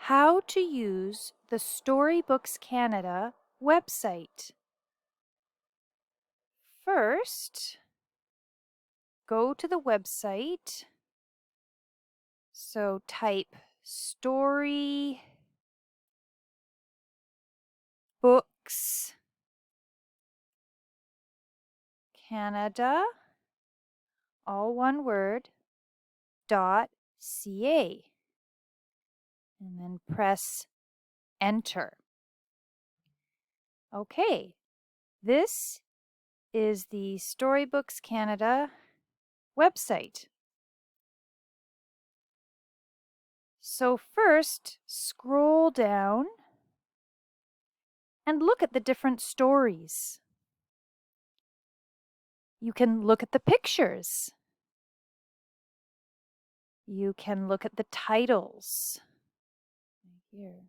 How to use the Storybooks Canada website. First, go to the website. So type StorybooksCanada, all one word, .ca, and then press enter. Okay, this is the Storybooks Canada website. So first, scroll down and look at the different stories. You can look at the pictures. You can look at the titles. Right here.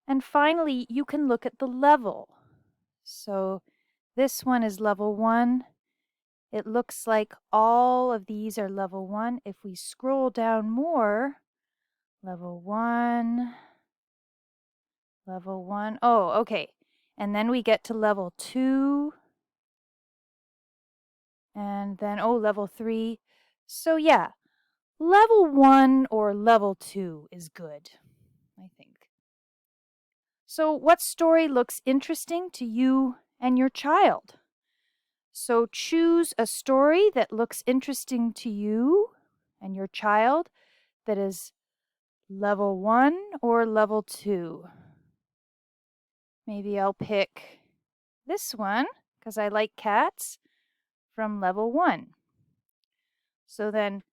And finally, you can look at the level. So this one is level 1. It looks like all of these are level 1. If we scroll down more, level 1, level 1. Oh, okay. And then we get to level 2. And then, level 3. So yeah, level 1 or level 2 is good, I think. So what story looks interesting to you and your child? So choose a story that looks interesting to you and your child that is level 1 or level 2. Maybe I'll pick this one because I like cats from level 1. So then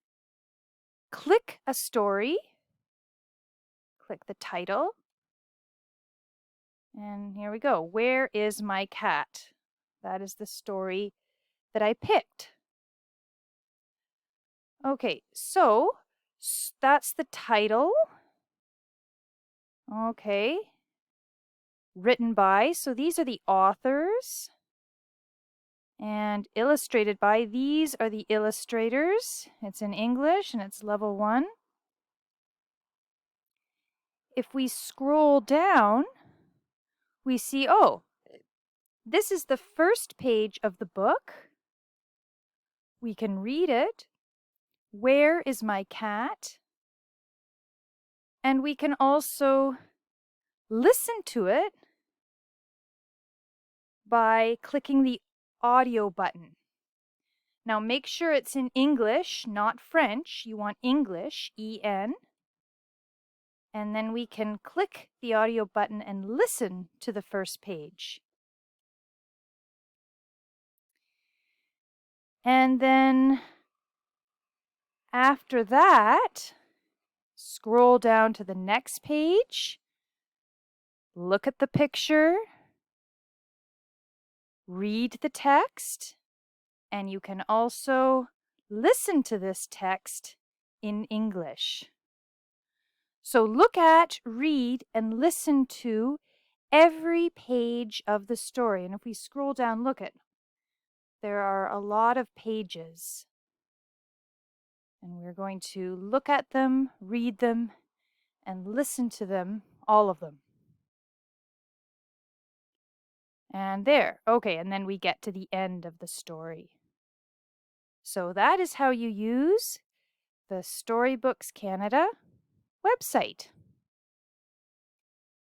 click a story, click the title, and here we go. Where is my cat? That is the story that I picked. Okay, so that's the title. Okay. Written by, so these are the authors. And illustrated by, these are the illustrators. It's in English and it's level 1. If we scroll down, we see, this is the first page of the book. We can read it. Where is my cat? And we can also listen to it by clicking the audio button. Now make sure it's in English, not French. You want English, E-N. And then we can click the audio button and listen to the first page. And then after that, scroll down to the next page, look at the picture, read the text, and you can also listen to this text in English. So look at, read, and listen to every page of the story. And if we scroll down, look at, there are a lot of pages. And we're going to look at them, read them, and listen to them, all of them. And there, okay, and then we get to the end of the story. So that is how you use the Storybooks Canada website.